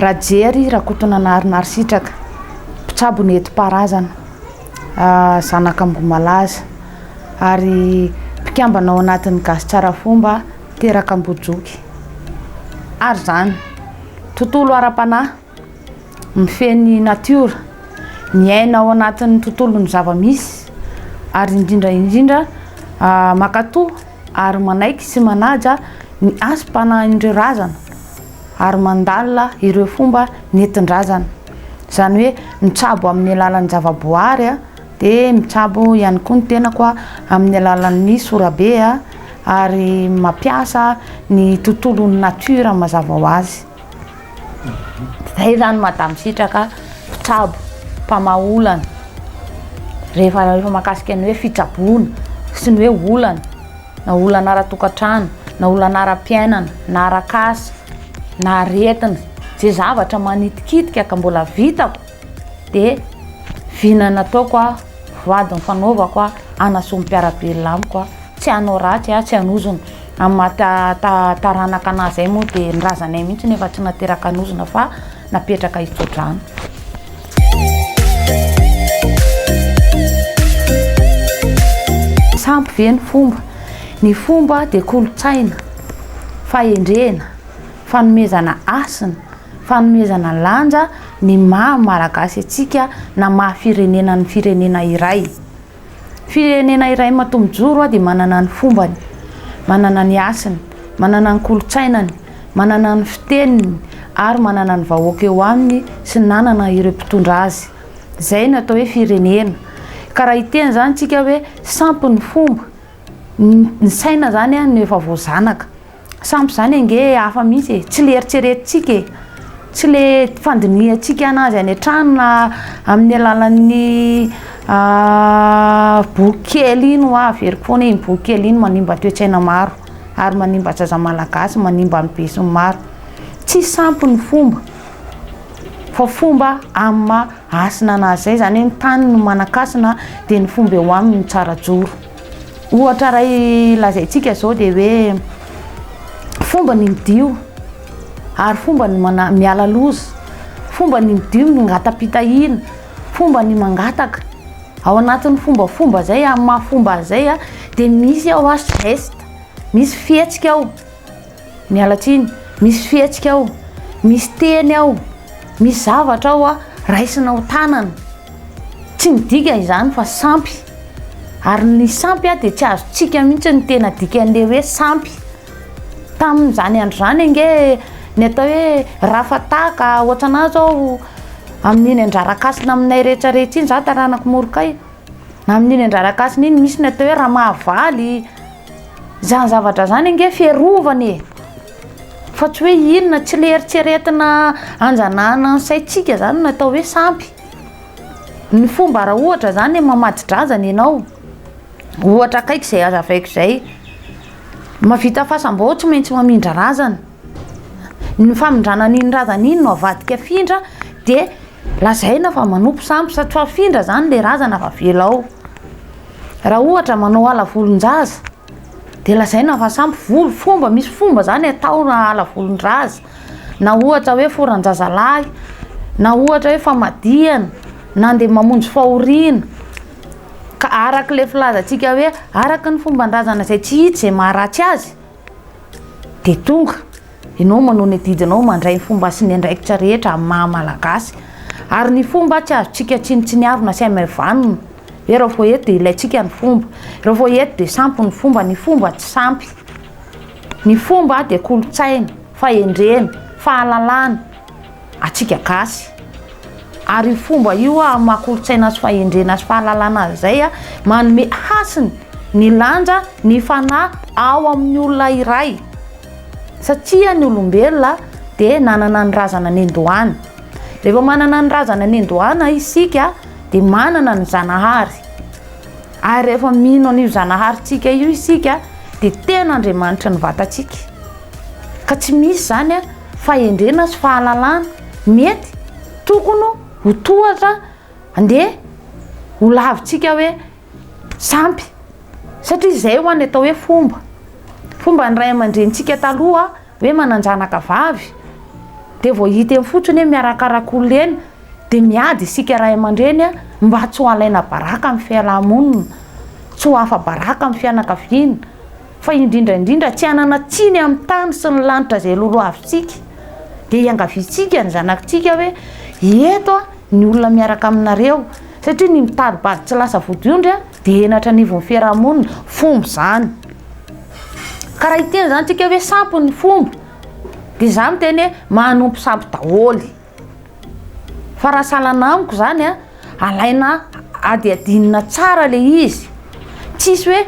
rajery rakotona narinarisitraka mpitsabo nentim-paharazana zanak'Ambomalaza ary mpikambana ao anatin'ny gasy tsara fomba teraka ambojoky ary zany tontolo ara-panahy mifeny natiora miaina ao anatin'ny tontolon'ny zava-misy ary indrindra makatoa ary manaiky sy manaja ny asym-panahin'ireo razana ary mandalina ireo fomba nentin-drazana zany hoe mitsabo amin'ny alalan'ny zavaboary dia mitsabo ihany koa ny tenako amin'ny alalan'ny sorabe ary mampiasa ny tontolon'ny natiora mazava ho azy. Zay zany Madame Sitraka mpitsabo mpamaolana rehefa makasika ny hoe fitsaboana sy ny hoe olana na olana ara-tokantrano na olana ara-piainana na arak'asa na aretina zay zavatra manitikitika ka mbola vitako dia vina nataoko vady mifanaovako anasoam-piarabelona amiko tsy hanao ratsy tsy hanozona amin'ny taranaka anazy zay moa dia nrazanay mihitsy nefa tsy nateraka anozona fa napetraka hitsodrano. Sampy ve ny fomba dia kolotsaina, fahendrena, fanomezana asina, fanomezana lanja ny maha malagasy atsika na maha firenena ny firenena iray. Firenena iray matombojoro dia manana ny fombany, manana ny asiny, manana ny kolotsainany, manana ny fiteniny ary manana ny vahoaka eo aminy sy nanana ireo mpitondra azy. Zay no atao hoe firenena. Ka raha hiteny zany tsika hoe sampy ny fomba, ny saina zany no efa voazanaka. Sampy zany ange hafa mihitsy tsy le eritreretintsika tsy le fandinihantsika anazy any an-trano na amin'ny alalan'ny boky kely iny averiko foana iny boky kely iny manimba toe-tsaina maro ary manimba zaza malagasy, manimba ny be sy ny maro. Tsy sampy ny fomba fa fomba amin'ny maha asina anazy zay zany hoe ny tany no manakasina dia ny fomba eo aminy ny tsara joro. Ohatra raha lazaintsika zao dia hoe fomba ny midio ary fomba ny miala loza, fomba ny midio ny ngata-pitahina, fomba ny mangataka. Ao anatin'ny fomba zay amin'ny maha fomba zay dia misy ao geste, misy fihetsika ao, mialatsiny, misy fihetsika ao, misy teny ao, misy zavatra ao raisinao tanana. Tsy midika izany fa sampy. Ary ny sampy dia tsy azontsika mihitsy ny tena dikan'ilay hoe sampy. Tamin'izany andro zany ange ny atao hoe rafataka ohatra anazy ao amin'iny andrarakasina aminay rehetrarehetra iny za taranako morokay. Amin'iny andrarakasina iny misy ny atao hoe ramahavaly. Zany zavatra zany ange fiarovany fa tsy hoe inona tsy le eritreretina anjanahana ny saintsika zany no atao hoe sampy. Ny fomba raha ohatra zany mamadi-drazana ianao, ohatra kaiky izay azavaiko izay, mavita fahasamboho tsy maintsy mamindra razana. Ny famindrana an'iny razana iny no avadika afindra dia lazaina fa manompo sampy satria afindra zany le razana fa avela ao. Raha ohatra manao ala volon-jaza dia lazaina fa sampy volo, fomba misy fomba zany atao na ala volon-draza, na ohatra hoe foran-jazalahy, na ohatra hoe famadihana, na andeha mamonjy fahoriana. Ka araka le filazantsika hoe araka ny fomban-drazana zay tsy hita zay maharatsy azy dia tonga ianao manao ny didinao mandray ny fomba sy ny andraikitra rehetra amin'ny maha malagasy. Ary ny fomba tsy azontsika tsinitsinyavina sy amaivanina hoe raha vao eto dia ilaintsika ny fomba, raha vao eto dia sampy ny fomba. Ny fomba tsy sampy. Ny fomba dia kolotsaina, fahendrena, fahalalana atsika gasy. Ary fomba io amin'ny kolotsaina sy fahendrena sy fahalalana zay manome hasiny ny lanja ny fanahy ao amin'ny olona iray. Satria ny olombelona dia nanana ny razana nendohany. Rehefa manana ny razana nendohana isika dia manana ny zanahary. Ary rehefa mino an'io zanaharintsika io isika dia tena Andriamanitra ny vatantsika. Ka tsy misy zany fahendrena sy fahalalana mety tokony ho tohatra andeha ho lavintsika hoe sampy. Satria izay ho any atao hoe fomba ny ray aman-drenitsika taloha hoe mananjanaka vavy de vao hita eny fotsiny hoe miarakaraka olona eny de miady isika ray aman-dreny a mba tsy ho alaina baraka amin'ny fiarahamonina, tsy ho hafa baraka amin'ny fianakaviana, fa indrindraindrindra tsy hanana tsiny amin'ny tany sy ny lanitra zay lolo avintsika de iangaviantsika ny zanakitsika hoe eto a ny olona miaraka aminareo, satria ny mitady-bady tsy lasa vodiondry a de enatra anivon'ny fiarahamonina fomba zany. Karaha iteny zany tsika hoe sampy ny fomba de za miteny hoe manompo sampy daholy, fa raha salana amiko zany a alaina adiadinina tsara le izy, tsisy hoe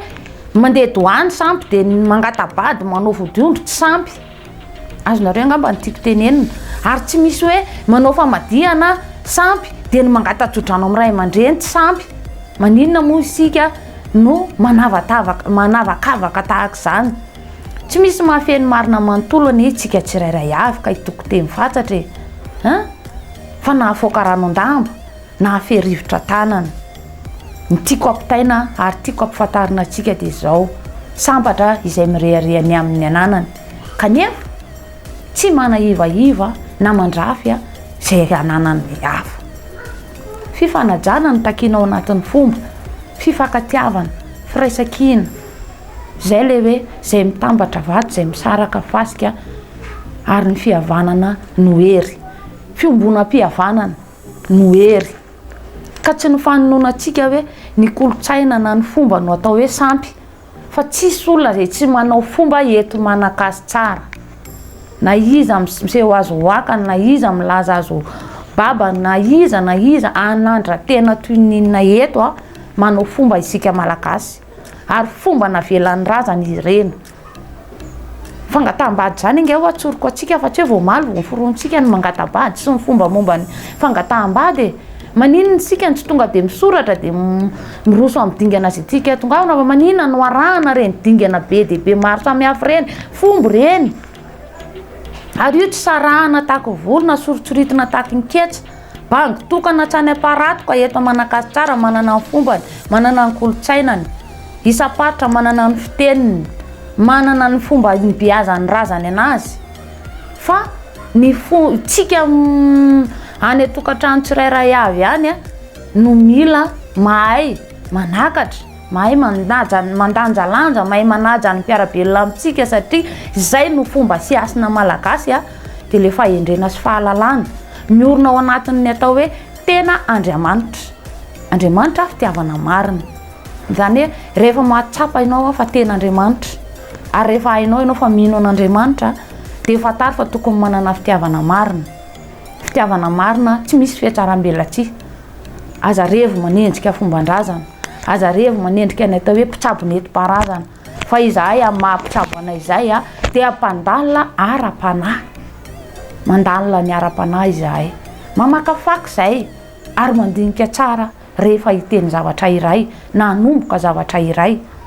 mandeha doany sampy de mangatabady manao vodiondry tsy sampy. Azonareo angamba ny tiako tenenina. Ary tsy misy hoe manao famadihana sampy de ny mangatajodrano amin'ny ray aman-dreny tsy sampy. Maninona moa isika no manavakavaka tahaka zany? Tsy misy mahafeny marina manontolo ny tsika tsirairay avy ka hitoko teny fatsatra fa nahafoaka rano an-damba na hafe rivotra tanana. Ny tiako ampitaina ary tiako ampifantarina atsika de zao sambatra izay mirehariany amin'ny ananany, kanefa tsy manahivaiva na mandrafy a zay ananany hafa. Fifanajana no takinao anatin'ny fomba, fifankatiavana, firaisan-kina, zay le hoe zay mitambatra vato, zay misaraka fasika ary ny fihavanana no hery, fiombonam-pihavanana no hery. Ka tsy ny fanononatsika hoe ny kolotsaina na ny fomba no atao hoe sampy, fa tsisy olona zay tsy manao fomba eto manakasy tsara. Na iza miseho azo hoaka, na iza milaza azo baba, na iza anandra tena toy ninona eto a manao fomba isika malagasy, ary fomba navelan'ny razana izy ireny. Fangataham-bady zany inge atsoriko atsika fa tsy hoe voamaly vao forontsika ny mangatabady sy ny fomba momba ny fangataham-bady. Maninona isika tsy tonga de misoratra de miroso amin'ny dingana zay tsika tonga fa maninona no arahana reny dingana be de be maro samihafa reny, fomba reny. Ary io tsy sarahana tahaka volona, sorotsoritina tahaka ny ketsa, bangy tokana tsany aparatoka eto manakasy tsara, manana ny fombany, manana ny kolotsainany, isa-paritra manana ny fiteniny, manana ny fomba ny beazany razany anazy. Fa ny tsika any atokantrano tsirairay avy any a no mila mahay manakatra, mahay mandanjalanja, mahay manaja ny mpiarabelona amintsika, satria zay no fomba sy asina malagasy a de le fahendrena sy fahalalana miorina ao anatin'ny atao hoe tena Andriamanitra. Andriamanitra fitiavana marina, zany hoe rehefa mahatsapa ianao fa tena Andriamanitra, ary rehefa hainao ianao fa mino an'Andriamanitra de fantary fa tokony manana fitiavana marina. Fitiavana marina tsy misy fiatsaram-belatsy. Aza revo manendrika fomban-drazana, aza revo manendrika ny atao hoe mpitsabo nentim-paharazana, fa izahay amin'ny maha-mpitsabo anay izay a de ampandalina ara-panahy, mandalina ny ara-panahy izahay, mamakafaky izay ary mandinika tsara rehefa hiteny zavatra iray na hanomboka zavatra iray.